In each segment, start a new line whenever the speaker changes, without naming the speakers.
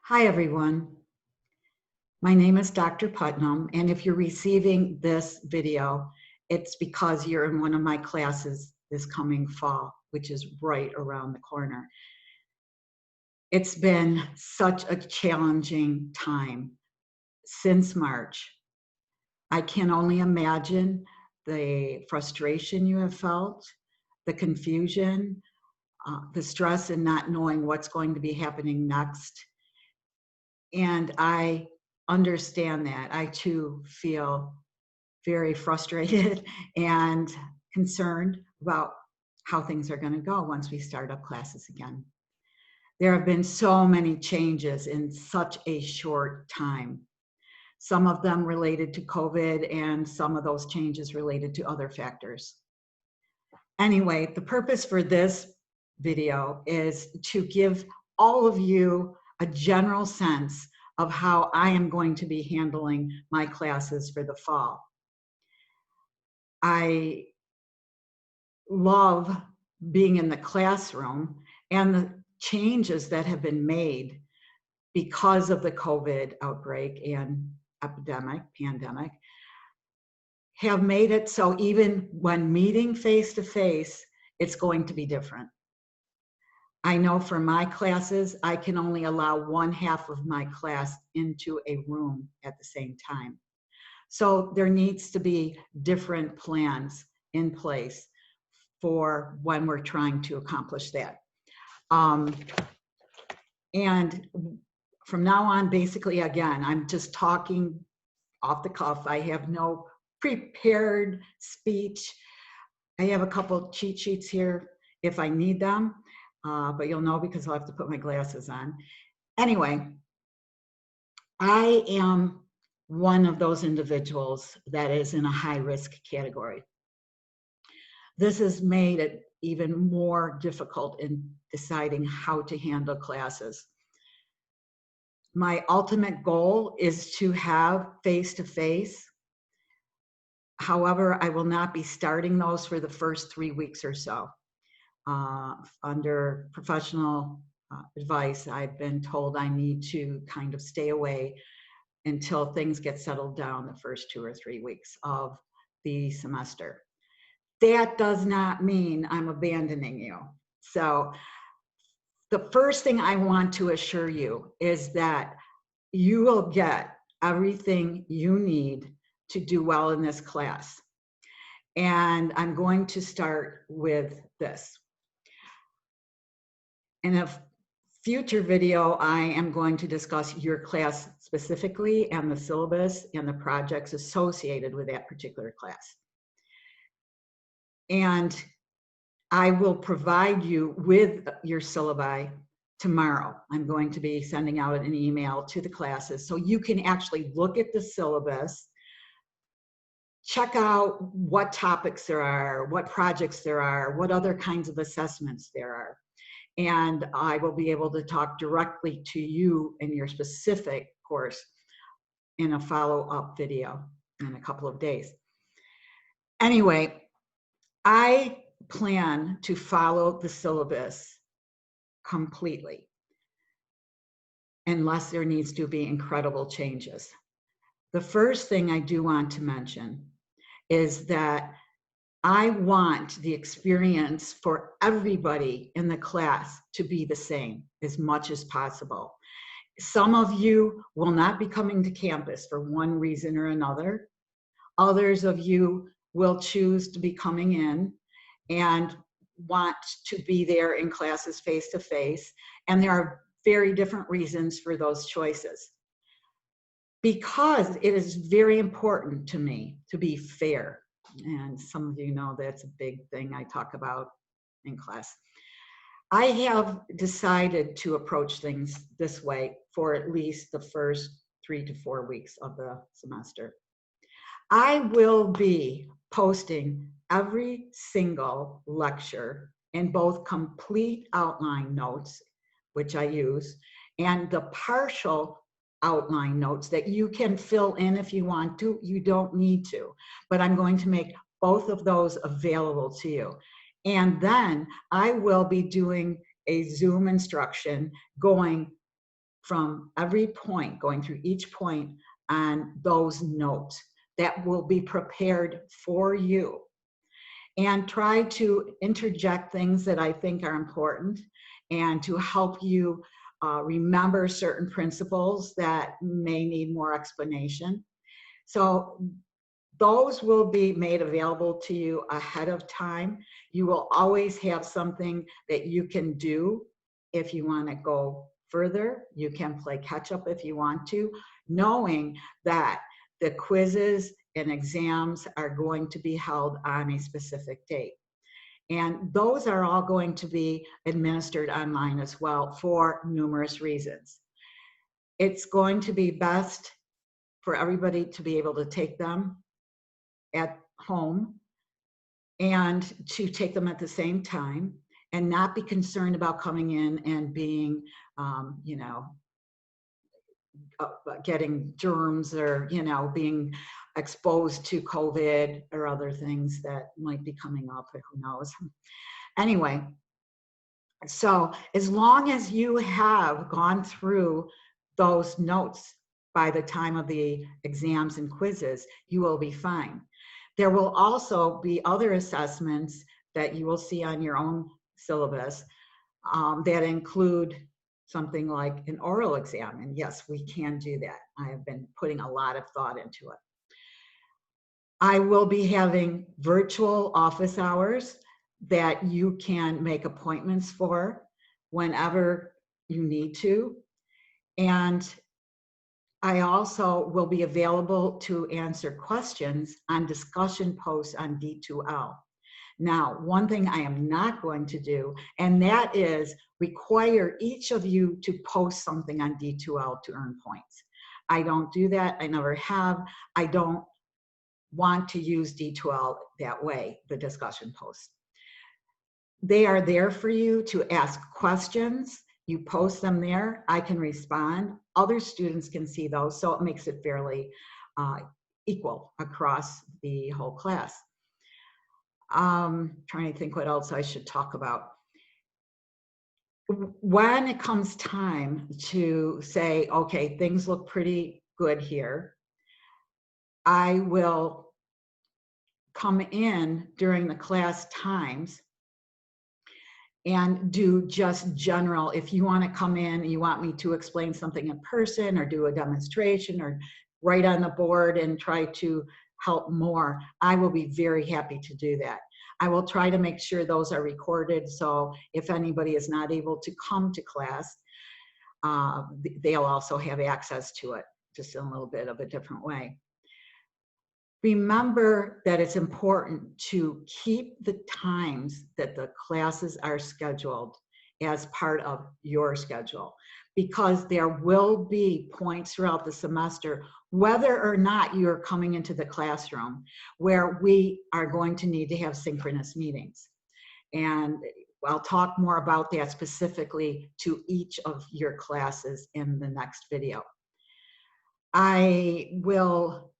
Hi, everyone. My name is Dr. Putnam, and if you're receiving this video, it's because you're in one of my classes this coming fall, which is right around the corner. It's been such a challenging time since March. I can only imagine the frustration you have felt, the confusion, the stress in not knowing what's going to be happening next. And I understand that. I too feel very frustrated and concerned about how things are going to go once we start up classes again. There have been so many changes in such a short time. Some of them related to COVID and some of those changes related to other factors. Anyway, the purpose for this video is to give all of you a general sense of how I am going to be handling my classes for the fall. I love being in the classroom, and the changes that have been made because of the COVID outbreak and pandemic, have made it so even when meeting face-to-face, it's going to be different. I know for my classes, I can only allow one half of my class into a room at the same time. So there needs to be different plans in place for when we're trying to accomplish that. And from now on, basically, again, I'm just talking off the cuff. I have no prepared speech. I have a couple cheat sheets here if I need them, but you'll know because I'll have to put my glasses on. Anyway, I am one of those individuals that is in a high-risk category. This has made it even more difficult in deciding how to handle classes. My ultimate goal is to have face-to-face. However, I will not be starting those for the first 3 weeks or so. Under professional advice, I've been told I need to kind of stay away until things get settled down the first 2 or 3 weeks of the semester. That does not mean I'm abandoning you. So the first thing I want to assure you is that you will get everything you need to do well in this class. And I'm going to start with this. In a future video, I am going to discuss your class specifically and the syllabus and the projects associated with that particular class. And I will provide you with your syllabi tomorrow. I'm going to be sending out an email to the classes so you can actually look at the syllabus, check out what topics there are, what projects there are, what other kinds of assessments there are. And I will be able to talk directly to you in your specific course in a follow-up video in a couple of days. Anyway, I plan to follow the syllabus completely unless there needs to be incredible changes. The first thing I do want to mention is that I want the experience for everybody in the class to be the same as much as possible. Some of you will not be coming to campus for one reason or another. Others of you will choose to be coming in and want to be there in classes face-to-face, and there are very different reasons for those choices. Because it is very important to me to be fair, and some of you know that's a big thing I talk about in class. I have decided to approach things this way for at least the first 3 to 4 weeks of the semester. I will be posting every single lecture in both complete outline notes, which I use, and the partial outline notes that you can fill in if you want to. You don't need to, but I'm going to make both of those available to you. And then I will be doing a Zoom instruction going from every point, going through each point on those notes that will be prepared for you. And try to interject things that I think are important and to help you remember certain principles that may need more explanation. So those will be made available to you ahead of time. You will always have something that you can do if you want to go further. You can play catch up if you want to, knowing that the quizzes and exams are going to be held on a specific date. And those are all going to be administered online as well for numerous reasons. It's going to be best for everybody to be able to take them at home and to take them at the same time and not be concerned about coming in and being, you know, getting germs or, you know, being exposed to COVID or other things that might be coming up, who knows. Anyway, so as long as you have gone through those notes by the time of the exams and quizzes, you will be fine. There will also be other assessments that you will see on your own syllabus that include something like an oral exam. And yes, we can do that. I have been putting a lot of thought into it. I will be having virtual office hours that you can make appointments for whenever you need to. And I also will be available to answer questions on discussion posts on D2L. Now, one thing I am not going to do, and that is require each of you to post something on D2L to earn points. I don't do that. I never have. I don't want to use D2L that way, the discussion posts. They are there for you to ask questions. You post them there. I can respond. Other students can see those, so it makes it fairly equal across the whole class. Trying to think what else I should talk about. When it comes time to say, okay, things look pretty good here, I will come in during the class times and do just general. If you want to come in and you want me to explain something in person or do a demonstration or write on the board and try to help more, I will be very happy to do that. I will try to make sure those are recorded, so if anybody is not able to come to class, they'll also have access to it, just in a little bit of a different way. Remember that it's important to keep the times that the classes are scheduled as part of your schedule, because there will be points throughout the semester, whether or not you're coming into the classroom, where we are going to need to have synchronous meetings. And I'll talk more about that specifically to each of your classes in the next video. I will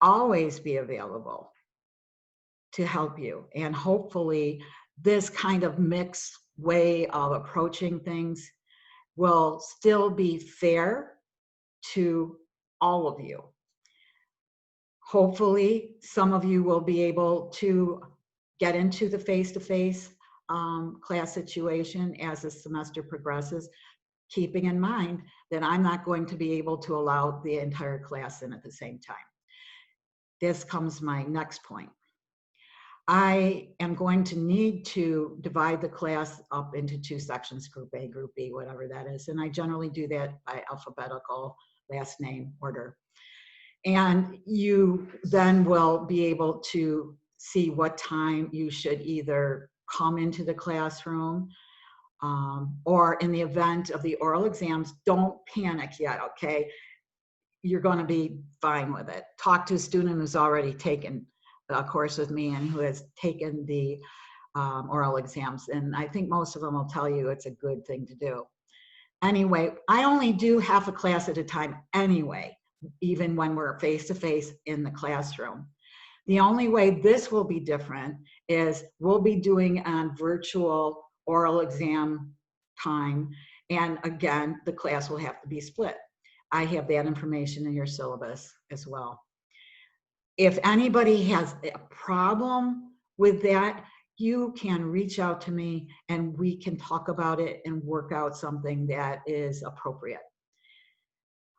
always be available to help you, and hopefully this kind of mixed way of approaching things will still be fair to all of you. Hopefully some of you will be able to get into the face-to-face class situation as the semester progresses, keeping in mind that I'm not going to be able to allow the entire class in at the same time. This comes my next point. I am going to need to divide the class up into two sections, group A, group B, whatever that is. And I generally do that by alphabetical last name order. And you then will be able to see what time you should either come into the classroom or in the event of the oral exams, don't panic yet, okay? You're going to be fine with it. Talk to a student who's already taken a course with me and who has taken the oral exams. And I think most of them will tell you it's a good thing to do. Anyway, I only do half a class at a time anyway, even when we're face-to-face in the classroom. The only way this will be different is we'll be doing on virtual oral exam time, And again, the class will have to be split. I have that information in your syllabus as well. If anybody has a problem with that, you can reach out to me and we can talk about it and work out something that is appropriate.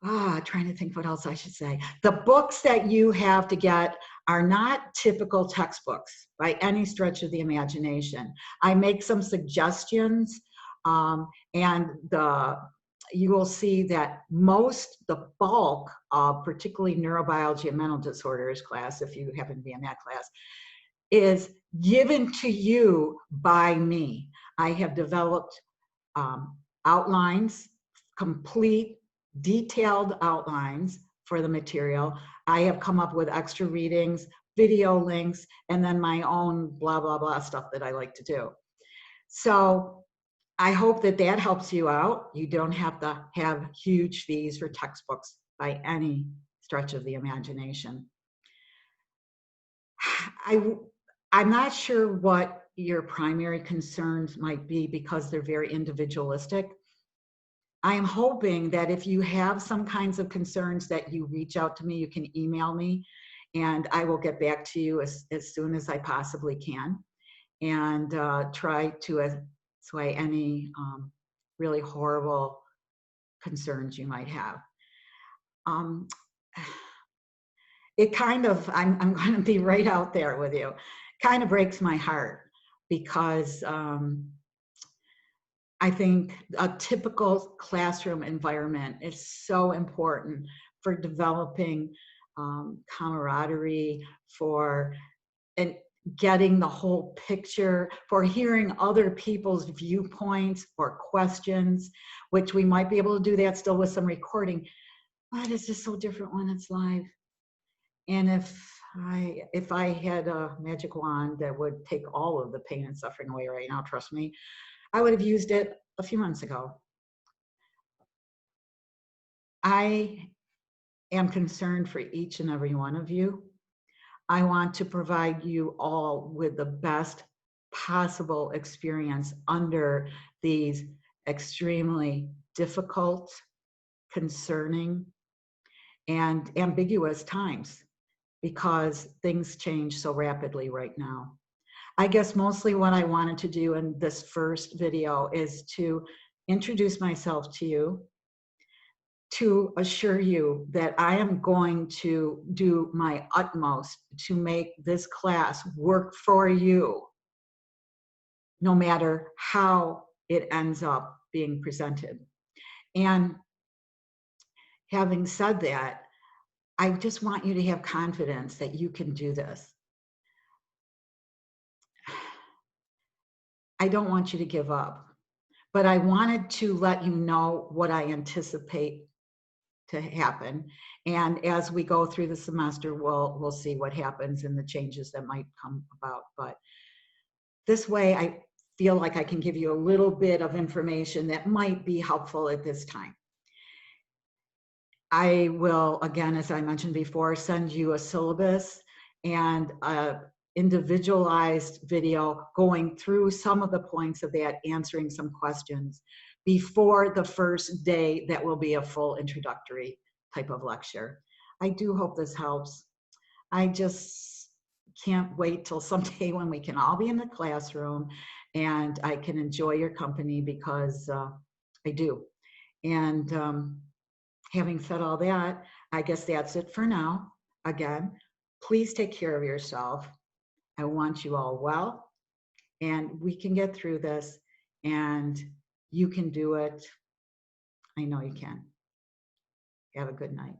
Trying to think what else I should say. The books that you have to get are not typical textbooks by any stretch of the imagination. I make some suggestions, and you will see that the bulk of particularly neurobiology and mental disorders class, if you happen to be in that class, is given to you by me. I have developed outlines, complete, detailed outlines for the material. I have come up with extra readings, video links, and then my own blah, blah, blah stuff that I like to do. So I hope that that helps you out. You don't have to have huge fees for textbooks by any stretch of the imagination. I'm not sure what your primary concerns might be because they're very individualistic. I am hoping that if you have some kinds of concerns that you reach out to me, you can email me and I will get back to you as soon as I possibly can and try to assuage any really horrible concerns you might have. It kind of, I'm going to be right out there with you, kind of breaks my heart because I think a typical classroom environment is so important for developing camaraderie, and getting the whole picture, for hearing other people's viewpoints or questions, which we might be able to do that still with some recording, but it's just so different when it's live. And if I had a magic wand that would take all of the pain and suffering away right now, trust me, I would have used it a few months ago. I am concerned for each and every one of you. I want to provide you all with the best possible experience under these extremely difficult, concerning, and ambiguous times because things change so rapidly right now. I guess mostly what I wanted to do in this first video is to introduce myself to you, to assure you that I am going to do my utmost to make this class work for you, no matter how it ends up being presented. And having said that, I just want you to have confidence that you can do this. I don't want you to give up, but I wanted to let you know what I anticipate to happen. And as we go through the semester, we'll see what happens and the changes that might come about. But this way, I feel like I can give you a little bit of information that might be helpful at this time. I will, again, as I mentioned before, send you a syllabus and a individualized video going through some of the points of that, answering some questions before the first day that will be a full introductory type of lecture. I do hope this helps. I just can't wait till someday when we can all be in the classroom and I can enjoy your company because I do. And having said all that, I guess that's it for now. Again, please take care of yourself. I want you all well, and we can get through this, and you can do it. I know you can. Have a good night.